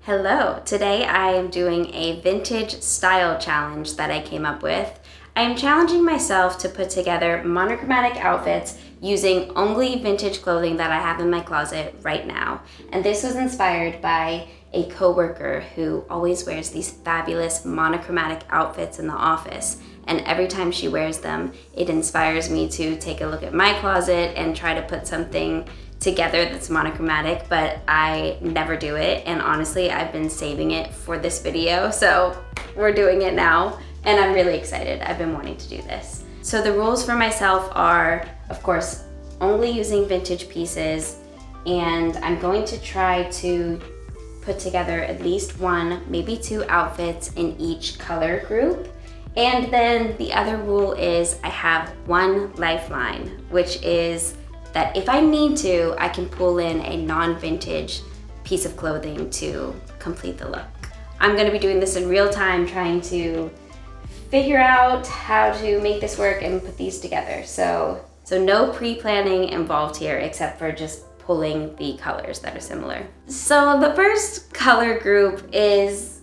Hello, today I am doing a vintage style challenge that I came up with. I am challenging myself to put together monochromatic outfits using only vintage clothing that I have in my closet right now. And this was inspired by a coworker who always wears these fabulous monochromatic outfits in the office. And every time she wears them, it inspires me to take a look at my closet and try to put something together that's monochromatic, but I never do it. And honestly, I've been saving it for this video, so we're doing it now. And I'm really excited. I've been wanting to do this. So the rules for myself are, of course, only using vintage pieces, and I'm going to try to put together at least one, maybe two outfits in each color group. And then the other rule is I have one lifeline, which is that if I need to, I can pull in a non-vintage piece of clothing to complete the look. I'm gonna be doing this in real time, trying to figure out how to make this work and put these together. So no pre-planning involved here, except for just pulling the colors that are similar. So the first color group is,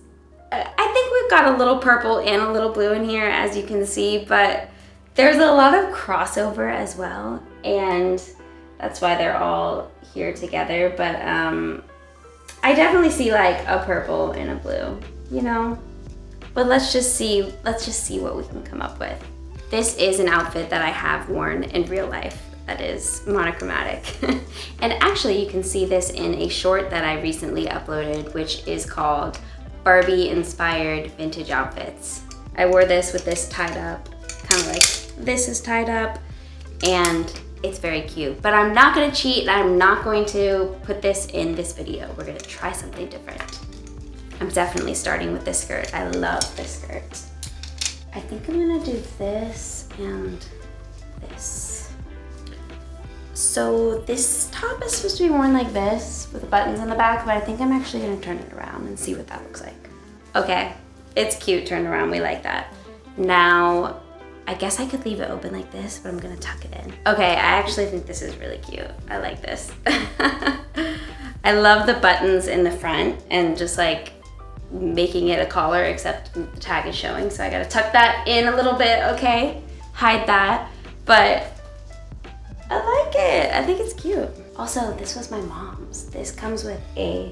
I think we've got a little purple and a little blue in here, as you can see, but there's a lot of crossover as well, and that's why they're all here together. But I definitely see like a purple and a blue, you know? But let's just see what we can come up with. This is an outfit that I have worn in real life that is monochromatic. And actually you can see this in a short that I recently uploaded, which is called Barbie Inspired Vintage Outfits. I wore this with this tied up, kind of like this is tied up, and it's very cute. But I'm not gonna cheat, I'm not going to put this in this video. We're gonna try something different. I'm definitely starting with this skirt. I love this skirt. I think I'm gonna do this and this. So this top is supposed to be worn like this with the buttons in the back, but I think I'm actually gonna turn it around and see what that looks like. Okay, it's cute turned around, we like that. Now, I guess I could leave it open like this, but I'm gonna tuck it in. Okay, I actually think this is really cute. I like this. I love the buttons in the front and just like making it a collar, except the tag is showing, so I gotta tuck that in a little bit, okay? Hide that, but I like it. I think it's cute. Also, this was my mom's. This comes with a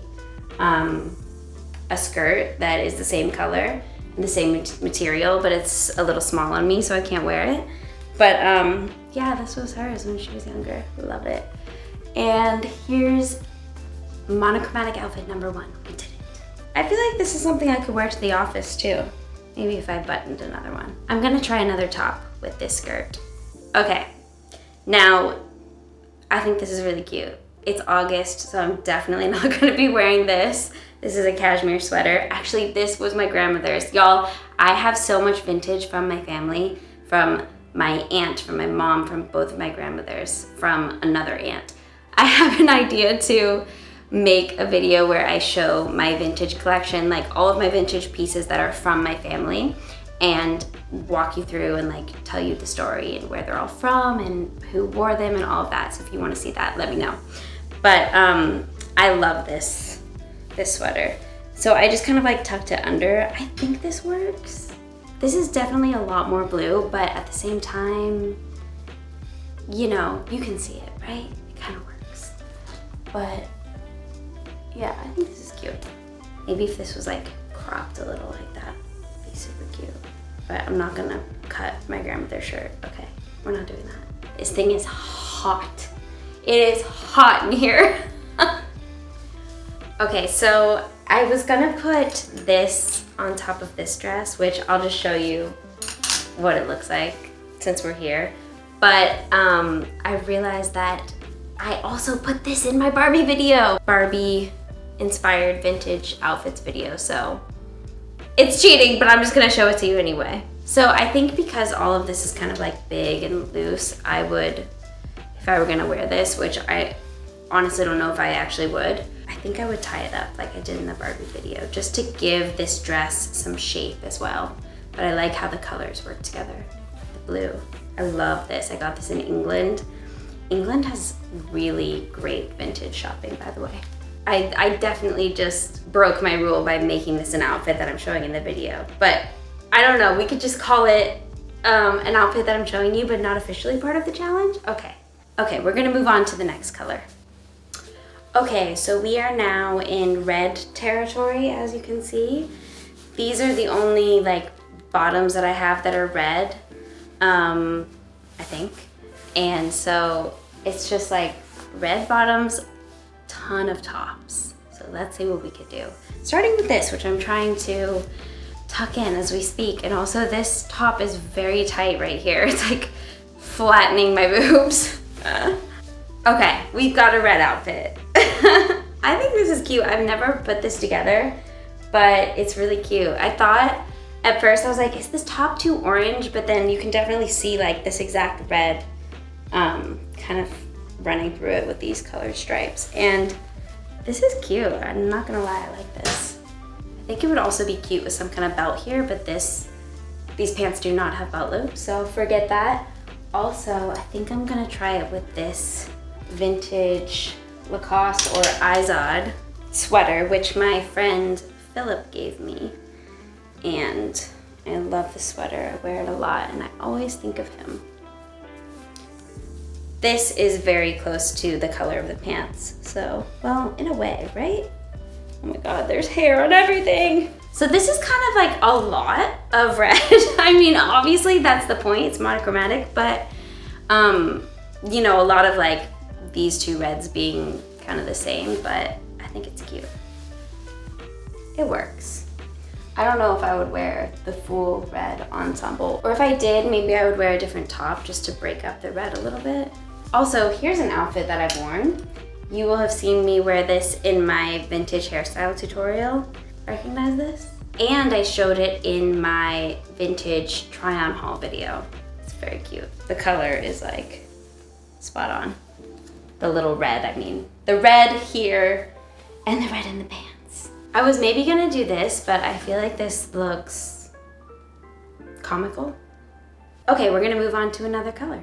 skirt that is the same color, the same material, but it's a little small on me, so I can't wear it. But yeah, this was hers when she was younger. Love it. And here's monochromatic outfit number one. We did it. I feel like this is something I could wear to the office too. Maybe if I buttoned another one. I'm gonna try another top with this skirt. Okay, now I think this is really cute. It's August, so I'm definitely not gonna be wearing this. This is a cashmere sweater. Actually, this was my grandmother's. Y'all, I have so much vintage from my family, from my aunt, from my mom, from both of my grandmothers, from another aunt. I have an idea to make a video where I show my vintage collection, like all of my vintage pieces that are from my family, and walk you through and like tell you the story and where they're all from and who wore them and all of that. So if you wanna see that, let me know. But I love this sweater. So I just kind of like tucked it under. I think this works. This is definitely a lot more blue, but at the same time, you know, you can see it, right? It kind of works. But yeah, I think this is cute. Maybe if this was like cropped a little like that, it'd be super cute. But I'm not gonna cut my grandmother's shirt. Okay, we're not doing that. This thing is hot. It is hot in here. Okay, so I was gonna put this on top of this dress, which I'll just show you what it looks like since we're here. But I realized that I also put this in my Barbie video. Barbie inspired vintage outfits video, so it's cheating, but I'm just gonna show it to you anyway. So I think because all of this is kind of like big and loose, I would, if I were gonna wear this, which I honestly don't know if I actually would, I think I would tie it up like I did in the Barbie video, just to give this dress some shape as well. But I like how the colors work together. The blue, I love this. I got this in England. England has really great vintage shopping, by the way. I definitely just broke my rule by making this an outfit that I'm showing in the video. But I don't know, we could just call it an outfit that I'm showing you, but not officially part of the challenge? Okay. Okay, we're gonna move on to the next color. Okay, so we are now in red territory, as you can see. These are the only like bottoms that I have that are red, I think. And so it's just like red bottoms, ton of tops. So let's see what we could do. Starting with this, which I'm trying to tuck in as we speak. And also this top is very tight right here. It's like flattening my boobs. Okay, we've got a red outfit. I think this is cute. I've never put this together, but it's really cute. I thought at first, I was like, is this top too orange? But then you can definitely see like this exact red kind of running through it with these colored stripes. And this is cute. I'm not gonna lie, I like this. I think it would also be cute with some kind of belt here, but these pants do not have belt loops, so forget that. Also, I think I'm gonna try it with this vintage Lacoste or Izod sweater, which my friend Philip gave me. And I love the sweater. I wear it a lot and I always think of him. This is very close to the color of the pants. So, well, in a way, right? Oh my God, there's hair on everything. So this is kind of like a lot of red. I mean, obviously that's the point, it's monochromatic, but you know, a lot of like these two reds being kind of the same, but I think it's cute. It works. I don't know if I would wear the full red ensemble, or if I did, maybe I would wear a different top just to break up the red a little bit. Also, here's an outfit that I've worn. You will have seen me wear this in my vintage hairstyle tutorial. Recognize this? And I showed it in my vintage try-on haul video. It's very cute. The color is like spot on. The little red, I mean. The red here and the red in the pants. I was maybe gonna do this, but I feel like this looks comical. Okay, we're gonna move on to another color.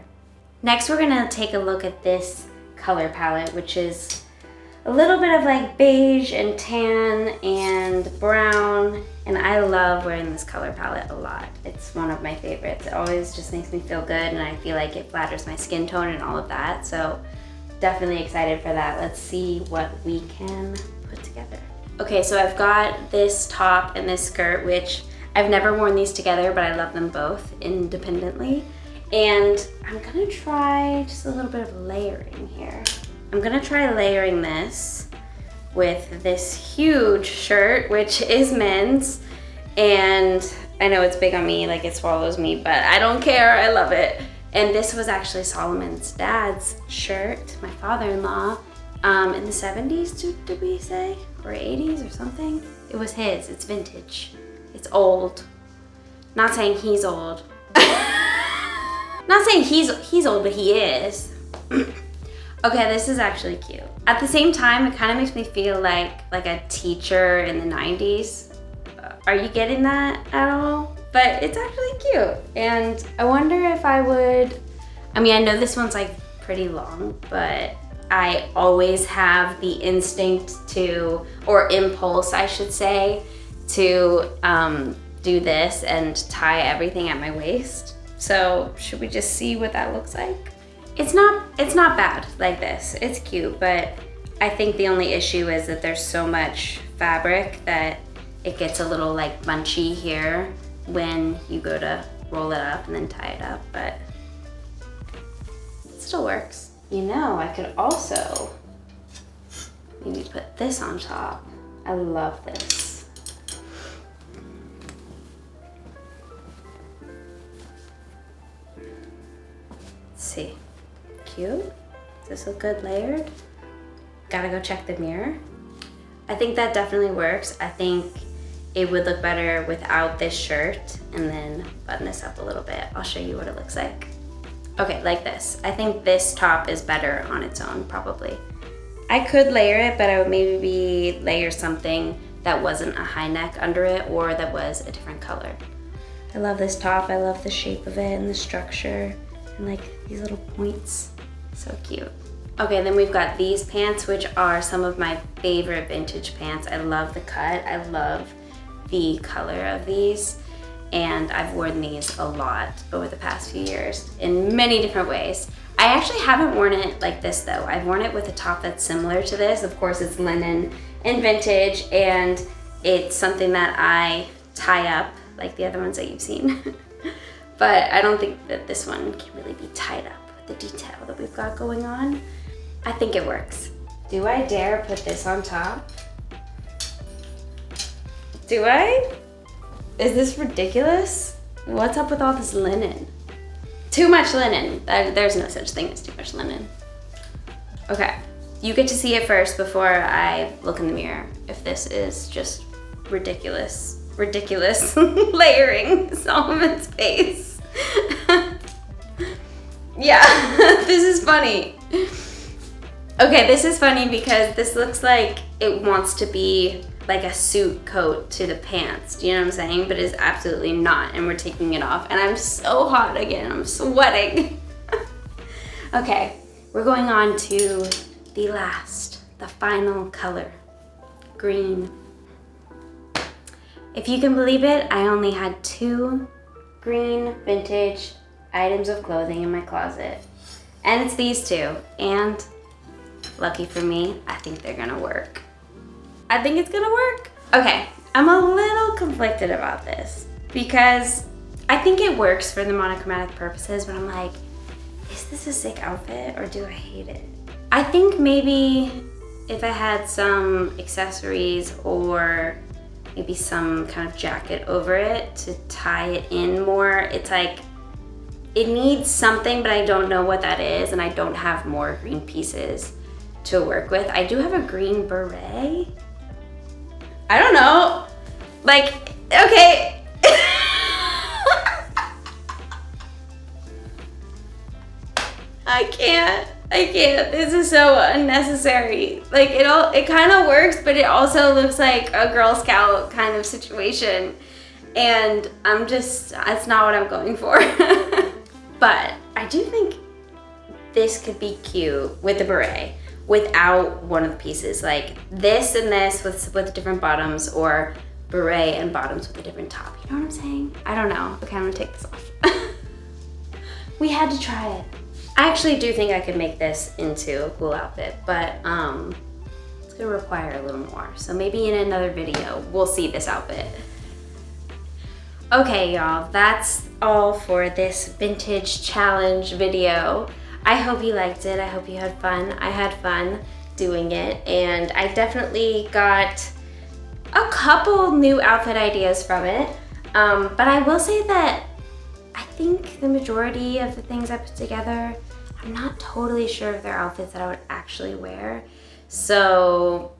Next, we're gonna take a look at this color palette, which is a little bit of like beige and tan and brown. And I love wearing this color palette a lot. It's one of my favorites. It always just makes me feel good and I feel like it flatters my skin tone and all of that. So definitely excited for that. Let's see what we can put together. Okay, so I've got this top and this skirt, which I've never worn these together, but I love them both independently. And I'm gonna try just a little bit of layering here. I'm gonna try layering this with this huge shirt, which is men's. And I know it's big on me, like it swallows me, but I don't care, I love it. And this was actually Solomon's dad's shirt, my father-in-law, in the 70s, did we say? Or 80s or something? It was his, it's vintage. It's old. Not saying he's old. Not saying he's old, but he is. Okay, this is actually cute. At the same time, it kind of makes me feel like a teacher in the 90s. Are you getting that at all? But it's actually cute. And I wonder if I would, I mean, I know this one's like pretty long, but I always have the instinct to, or impulse, I should say, to do this and tie everything at my waist. So should we just see what that looks like? It's not bad like this. It's cute, but I think the only issue is that there's so much fabric that it gets a little like bunchy here when you go to roll it up and then tie it up, but it still works. You know, I could also maybe put this on top. I love this. Let's see. Cute. Does this look good layered? Gotta go check the mirror. I think that definitely works. I think it would look better without this shirt and then button this up a little bit. I'll show you what it looks like. Okay, like this. I think this top is better on its own, probably. I could layer it, but I would maybe layer something that wasn't a high neck under it or that was a different color. I love this top. I love the shape of it and the structure and like these little points. So cute. Okay, then we've got these pants, which are some of my favorite vintage pants. I love the cut. I love the color of these. And I've worn these a lot over the past few years in many different ways. I actually haven't worn it like this though. I've worn it with a top that's similar to this. Of course, it's linen and vintage, and it's something that I tie up like the other ones that you've seen. But I don't think that this one can really be tied up with the detail that we've got going on. I think it works. Do I dare put this on top? Do I? Is this ridiculous? What's up with all this linen? Too much linen. There's no such thing as too much linen. Okay, you get to see it first before I look in the mirror if this is just ridiculous layering Solomon's face. Yeah, this is funny. Okay, this is funny because this looks like it wants to be like a suit coat to the pants. Do you know what I'm saying? But it's absolutely not, and we're taking it off. And I'm so hot again, I'm sweating. Okay, we're going on to the final color, green. If you can believe it, I only had 2 green vintage items of clothing in my closet. And it's these 2, and lucky for me, I think they're gonna work. I think it's gonna work. Okay, I'm a little conflicted about this because I think it works for the monochromatic purposes, but I'm like, is this a sick outfit or do I hate it? I think maybe if I had some accessories or maybe some kind of jacket over it to tie it in more, it's like, it needs something, but I don't know what that is, and I don't have more green pieces to work with. I do have a green beret. I don't know. Like, okay. I can't. This is so unnecessary. Like, it kind of works, but it also looks like a Girl Scout kind of situation. And it's not what I'm going for. But I do think this could be cute with the beret without one of the pieces. Like this and this with different bottoms, or beret and bottoms with a different top. You know what I'm saying? I don't know. Okay, I'm gonna take this off. We had to try it. I actually do think I could make this into a cool outfit, but it's gonna require a little more. So maybe in another video, we'll see this outfit. Okay, y'all, that's all for this vintage challenge video. I hope you liked it. I hope you had fun. I had fun doing it, and I definitely got a couple new outfit ideas from it. But I will say that I think the majority of the things I put together, I'm not totally sure if they're outfits that I would actually wear. So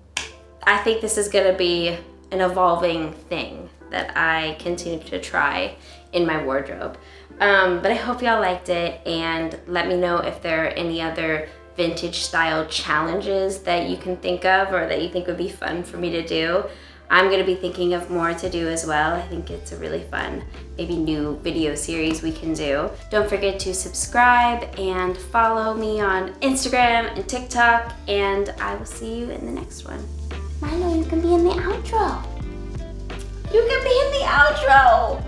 I think this is gonna be an evolving thing that I continue to try in my wardrobe. But I hope y'all liked it, and let me know if there are any other vintage style challenges that you can think of or that you think would be fun for me to do. I'm gonna be thinking of more to do as well. I think it's a really fun, maybe new video series we can do. Don't forget to subscribe and follow me on Instagram and TikTok, and I will see you in the next one. Milo, you can be in the outro. You can be in the outro.